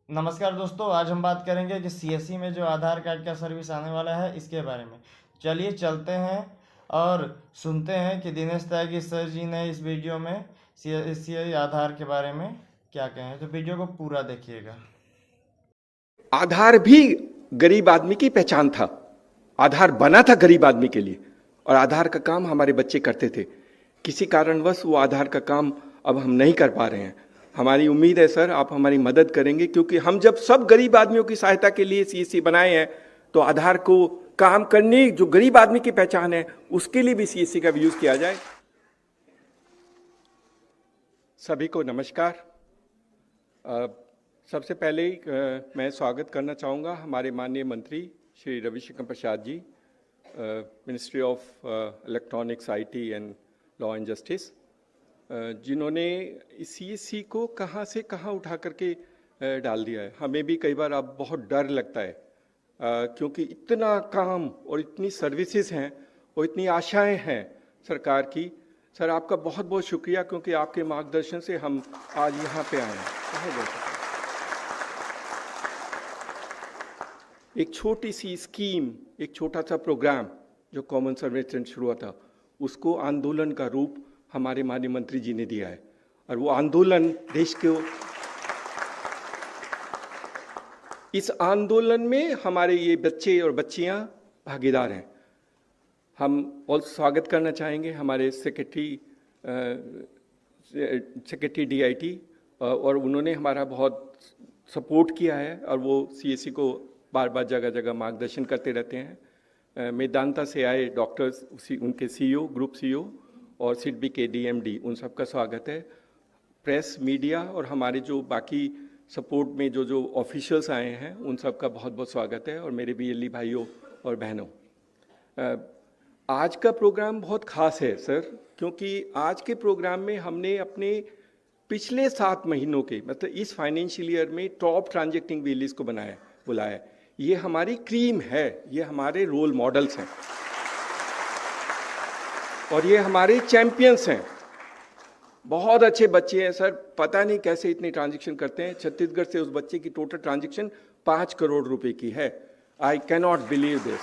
नमस्कार दोस्तों, आज हम बात करेंगे कि सीएससी में जो आधार कार्ड का सर्विस आने वाला है इसके बारे में। चलिए चलते हैं और सुनते हैं कि दिनेश त्यागी सर जी ने इस वीडियो में सीएससी आधार के बारे में क्या कहे हैं। तो वीडियो को पूरा देखिएगा। आधार भी गरीब आदमी की पहचान था। आधार बना था गरीब आदमी के लिए और आधार का काम हमारे बच्चे करते थे। किसी कारणवश वो आधार का काम अब हम नहीं कर पा रहे हैं। हमारी उम्मीद है सर आप हमारी मदद करेंगे, क्योंकि हम जब सब गरीब आदमियों की सहायता के लिए सीएससी बनाए हैं तो आधार को काम करने जो गरीब आदमी की पहचान है उसके लिए भी सीएससी का यूज किया जाए। सभी को नमस्कार। सबसे पहले मैं स्वागत करना चाहूँगा हमारे माननीय मंत्री Shri Ravishankar Prasad ji, ministry of electronics, IT and law and justice, जिन्होंने इस सीएससी को कहाँ से कहाँ उठा करके डाल दिया है। हमें भी कई बार अब बहुत डर लगता है, क्योंकि इतना काम और इतनी सर्विसेज हैं और इतनी आशाएं हैं सरकार की। सर आपका बहुत बहुत शुक्रिया, क्योंकि आपके मार्गदर्शन से हम आज यहाँ पे आए हैं। बहुत बहुत शुक्रिया। एक छोटी सी स्कीम, एक छोटा सा प्रोग्राम जो कॉमन सर्विस सेंटर शुरू हुआ था, उसको आंदोलन का रूप हमारे माननीय मंत्री जी ने दिया है। और वो आंदोलन देश के, इस आंदोलन में हमारे ये बच्चे और बच्चियां भागीदार हैं। हम और स्वागत करना चाहेंगे हमारे सेक्रेटरी डीआईटी, और उन्होंने हमारा बहुत सपोर्ट किया है और वो सीएससी को बार बार जगह जगह मार्गदर्शन करते रहते हैं। मेदांता से आए डॉक्टर्स, उनके सीईओ, ग्रुप सीईओ और सिडबी के डीएमडी, उन सबका स्वागत है। प्रेस, मीडिया और हमारे जो बाकी सपोर्ट में जो जो ऑफिशियल्स आए हैं उन सबका बहुत बहुत स्वागत है। और मेरे बीएलई भाइयों और बहनों, आज का प्रोग्राम बहुत खास है सर, क्योंकि आज के प्रोग्राम में हमने अपने पिछले 7 महीनों के, मतलब इस फाइनेंशियल ईयर में टॉप ट्रांजैक्टिंग बीएलईज को बुलाया है। ये हमारी क्रीम है, ये हमारे रोल मॉडल्स हैं और ये हमारे चैंपियंस हैं। बहुत अच्छे बच्चे हैं सर, पता नहीं कैसे इतनी ट्रांजैक्शन करते हैं। छत्तीसगढ़ से उस बच्चे की टोटल ट्रांजैक्शन 5 करोड़ रुपए की है। I can not believe this.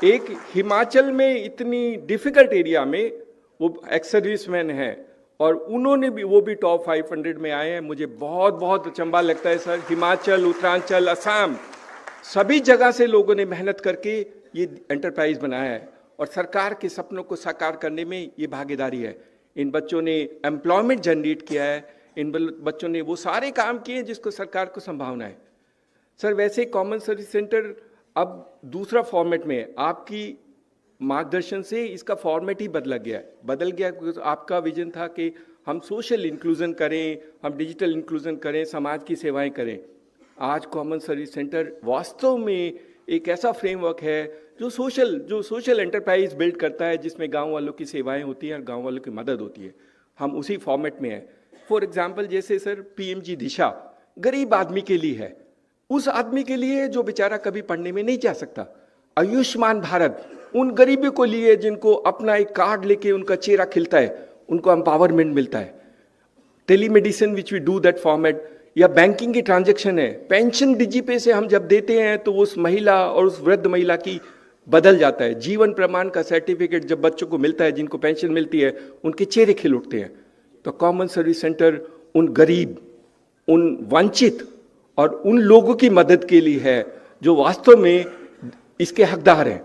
एक हिमाचल में इतनी डिफिकल्ट एरिया में वो एक्स सर्विसमैन है और उन्होंने भी, वो भी टॉप 500 में आए हैं। मुझे बहुत बहुत अचंभा लगता है सर। हिमाचल, उत्तरांचल, असम, सभी जगह से लोगों ने मेहनत करके ये एंटरप्राइज बनाया है और सरकार के सपनों को साकार करने में ये भागीदारी है। इन बच्चों ने एम्प्लॉयमेंट जनरेट किया है, इन बच्चों ने वो सारे काम किए जिसको सरकार को संभावना है। सर वैसे कॉमन सर्विस सेंटर अब दूसरा फॉर्मेट में है। आपकी मार्गदर्शन से इसका फॉर्मेट ही बदल गया क्योंकि आपका विजन था कि हम सोशल इंक्लूजन करें, हम डिजिटल इंक्लूजन करें, समाज की सेवाएं करें। आज कॉमन सर्विस सेंटर वास्तव में एक ऐसा फ्रेमवर्क है जो सोशल एंटरप्राइज बिल्ड करता है, जिसमें गांव वालों की सेवाएं होती हैं और गांव वालों की मदद होती है। हम उसी फॉर्मेट में हैं। फॉर एग्जांपल जैसे सर पीएमजी दिशा गरीब आदमी के लिए है, उस आदमी के लिए जो बेचारा कभी पढ़ने में नहीं जा सकता। आयुष्मान भारत उन गरीबों को लिए जिनको अपना एक कार्ड लेके उनका चेहरा खिलता है, उनको एम्पावरमेंट मिलता है। Telemedicine which we do that format, या बैंकिंग की ट्रांजैक्शन है। पेंशन डिजीपे से हम जब देते हैं तो उस महिला और उस वृद्ध महिला की बदल जाता है। जीवन प्रमाण का सर्टिफिकेट जब बच्चों को मिलता है, जिनको पेंशन मिलती है, उनके चेहरे खिल उठते हैं। तो कॉमन सर्विस सेंटर उन गरीब, उन वंचित और उन लोगों की मदद के लिए है जो वास्तव में इसके हकदार हैं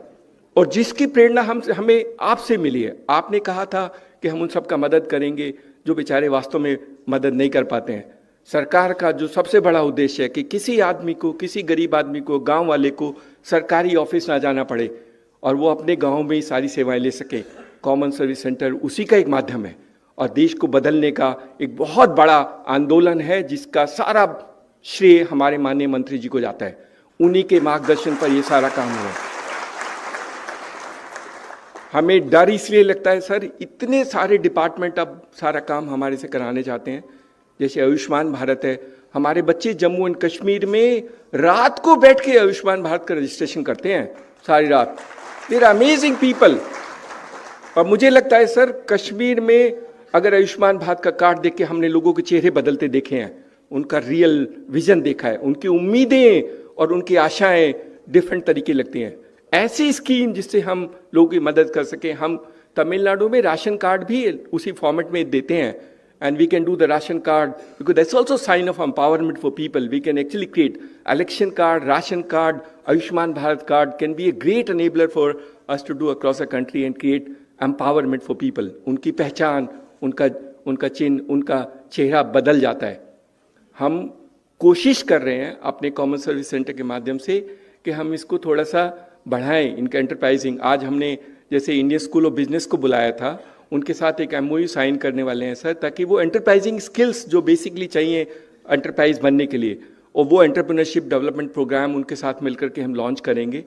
और जिसकी प्रेरणा हमें आपसे मिली है। आपने कहा था कि हम उन सबका मदद करेंगे जो बेचारे वास्तव में मदद नहीं कर पाते हैं। सरकार का जो सबसे बड़ा उद्देश्य है कि किसी आदमी को, किसी गरीब आदमी को, गांव वाले को सरकारी ऑफिस ना जाना पड़े और वो अपने गांव में ही सारी सेवाएं ले सके। कॉमन सर्विस सेंटर उसी का एक माध्यम है और देश को बदलने का एक बहुत बड़ा आंदोलन है, जिसका सारा श्रेय हमारे माननीय मंत्री जी को जाता है। उन्हीं के मार्गदर्शन पर ये सारा काम हुआ है। हमें डर इसलिए लगता है सर, इतने सारे डिपार्टमेंट अब सारा काम हमारे से कराने चाहते हैं। जैसे आयुष्मान भारत है, हमारे बच्चे जम्मू एंड कश्मीर में रात को बैठ के आयुष्मान भारत का रजिस्ट्रेशन करते हैं सारी रात। There amazing people. और मुझे लगता है सर, कश्मीर में अगर आयुष्मान भारत का कार्ड देख के हमने लोगों के चेहरे बदलते देखे हैं, उनका रियल विजन देखा है, उनकी उम्मीदें और उनकी आशाएं डिफरेंट तरीके लगती हैं। ऐसी स्कीम जिससे हम लोगों की मदद कर सकें। हम तमिलनाडु में राशन कार्ड भी उसी फॉर्मेट में देते हैं, and we can do the ration card because that's also sign of empowerment for people. We can actually create election card, ration card, Ayushman Bharat card can be a great enabler for us to do across the country and create empowerment for people. उनकी पहचान, उनका चिन्ह, उनका चेहरा बदल जाता है। हम कोशिश कर रहे हैं अपने कॉमन सर्विस सेंटर के माध्यम से कि हम इसको थोड़ा सा बढ़ाएं, इनका एंटरप्राइजिंग। आज हमने जैसे इंडियन स्कूल ऑफ बिजनेस को बुलाया था, उनके साथ एक MOU साइन करने वाले हैं सर, ताकि वो एंटरप्राइजिंग स्किल्स जो बेसिकली चाहिए एंटरप्राइज बनने के लिए, और वो एंटरप्रेन्योरशिप डेवलपमेंट प्रोग्राम उनके साथ मिलकर के हम लॉन्च करेंगे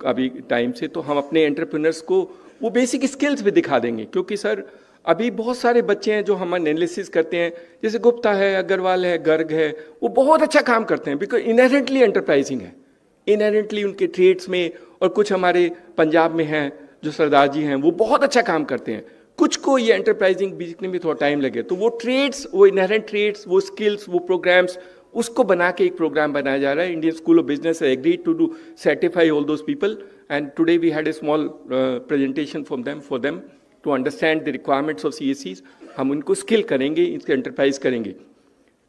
अभी टाइम से। तो हम अपने एंटरप्रेन्योर्स को वो बेसिक स्किल्स भी दिखा देंगे, क्योंकि सर अभी बहुत सारे बच्चे हैं जो हम एनालिसिस करते हैं, जैसे गुप्ता है, अग्रवाल है, गर्ग है, वो बहुत अच्छा काम करते हैं बिकॉज इनहेरेंटली एंटरप्राइजिंग है, इनहेरेंटली उनके ट्रेड्स में। और कुछ हमारे पंजाब में हैं जो सरदार जी हैं, वो बहुत अच्छा काम करते हैं। कुछ को ये एंटरप्राइजिंग सीखने में थोड़ा टाइम लगे, तो वो ट्रेड्स, वो इनहेरेंट ट्रेड्स, वो स्किल्स, वो प्रोग्राम्स, उसको बना के एक प्रोग्राम बनाया जा रहा है। Indian School of Business agreed to do certify all those people, and today we had a small presentation for them to understand the requirements of CSCs। हम उनको स्किल करेंगे, इसको एंटरप्राइज करेंगे।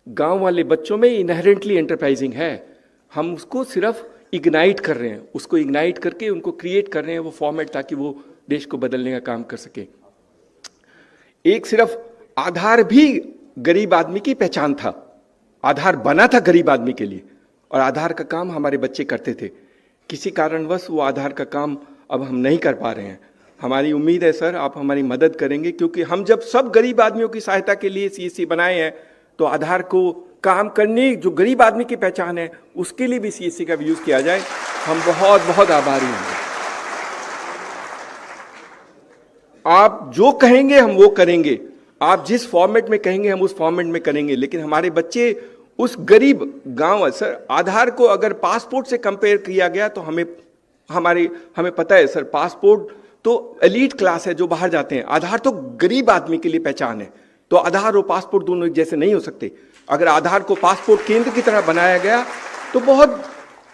गाँव वाले बच्चों में इनहेरेंटली एंटरप्राइजिंग है, हम उसको सिर्फ इग्नाइट कर रहे हैं, उसको इग्नाइट करके उनको क्रिएट कर रहे हैं वो फॉर्मेट, ताकि वो देश को बदलने का काम कर सके। एक सिर्फ आधार भी गरीब आदमी की पहचान था, आधार बना था गरीब आदमी के लिए, और आधार का काम हमारे बच्चे करते थे। किसी कारणवश वो आधार का काम अब हम नहीं कर पा रहे हैं। हमारी उम्मीद है सर आप हमारी मदद करेंगे, क्योंकि हम जब सब गरीब आदमियों की सहायता के लिए CSC बनाए हैं, तो आधार को काम करने जो गरीब आदमी की पहचान है उसके लिए भी CSC का यूज किया जाए। हम बहुत बहुत आभारी हैं। आप जो कहेंगे हम वो करेंगे, आप जिस फॉर्मेट में कहेंगे हम उस फॉर्मेट में करेंगे, लेकिन हमारे बच्चे उस गरीब गांव, सर आधार को अगर पासपोर्ट से कंपेयर किया गया तो हमें पता है सर, पासपोर्ट तो एलीट क्लास है जो बाहर जाते हैं, आधार तो गरीब आदमी के लिए पहचान है। तो आधार और पासपोर्ट दोनों एक जैसे नहीं हो सकते। अगर आधार को पासपोर्ट केंद्र की तरह बनाया गया तो बहुत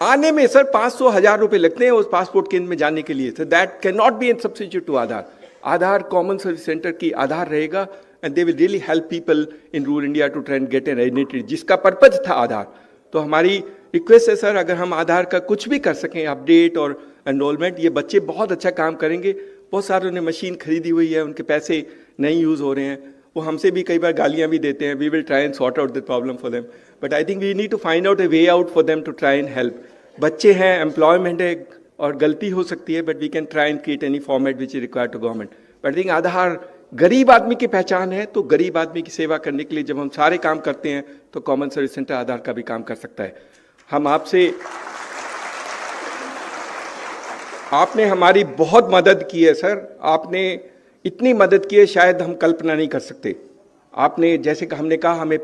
आने में सर 500-1000 रुपए लगते हैं उस पासपोर्ट केंद्र में जाने के लिए। So that can not be an substitute to Aadhaar. Aadhaar common service center की आधार रहेगा, and they will really help people in rural India to try and get an identity, जिसका पर्पज था आधार। तो हमारी रिक्वेस्ट है सर, अगर हम आधार का कुछ भी कर सकें, अपडेट और एनरोलमेंट, ये बच्चे बहुत अच्छा काम करेंगे। बहुत सारों ने मशीन खरीदी हुई है, उनके पैसे नहीं यूज हो रहे हैं, वो हमसे भी कई बार गालियां भी देते हैं। We will try and sort out the problem for them, but I think we need to find out a way out for them to try and help. बच्चे हैं, एम्प्लॉयमेंट है, और गलती हो सकती है, but we can try and create any format which is required to government. But I think Aadhaar गरीब आदमी की पहचान है, तो गरीब आदमी की सेवा करने के लिए जब हम सारे काम करते हैं तो कॉमन सर्विस सेंटर आधार का भी काम कर सकता है। हम आपने हमारी बहुत मदद की है सर, आपने इतनी मदद की है शायद हम कल्पना नहीं कर सकते। आपने जैसे कि हमने कहा, हमें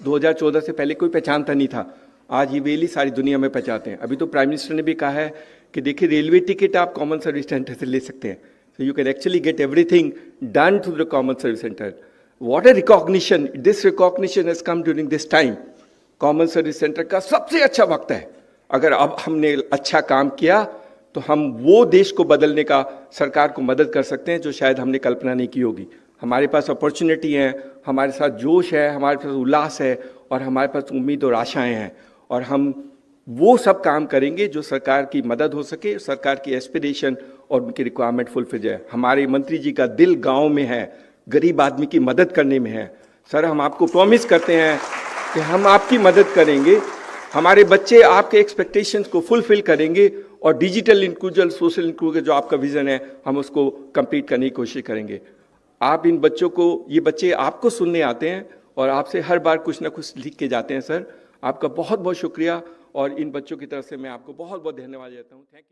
2014 से पहले कोई पहचानता नहीं था, आज ये वेली सारी दुनिया में पहचानते हैं। अभी तो प्राइम मिनिस्टर ने भी कहा है कि देखिए रेलवे टिकट आप कॉमन सर्विस सेंटर से ले सकते हैं, so you can actually get everything done through the common service center. What a recognition! This recognition has come during this time. Common service centre का सबसे अच्छा वक्त है। अगर अब हमने अच्छा काम किया तो हम वो देश को बदलने का, सरकार को मदद कर सकते हैं जो शायद हमने कल्पना नहीं की होगी। हमारे पास अपॉर्चुनिटी है, हमारे साथ जोश है, हमारे पास उल्लास है, और हमारे पास उम्मीद और आशाएं हैं, और हम वो सब काम करेंगे जो सरकार की मदद हो सके, सरकार की एस्पिरेशन और उनकी रिक्वायरमेंट फुलफिल जाए। हमारे मंत्री जी का दिल गांव में है, गरीब आदमी की मदद करने में है। सर हम आपको प्रॉमिस करते हैं कि हम आपकी मदद करेंगे, हमारे बच्चे आपके एक्सपेक्टेशंस को फुलफिल करेंगे, और डिजिटल इंक्लूजन, सोशल इंक्लूजन जो आपका विजन है हम उसको कंप्लीट करने की कोशिश करेंगे। आप इन बच्चों को, ये बच्चे आपको सुनने आते हैं और आपसे हर बार कुछ ना कुछ लिख के जाते हैं। सर आपका बहुत बहुत शुक्रिया, और इन बच्चों की तरफ से मैं आपको बहुत बहुत धन्यवाद देता हूँ। Thank you.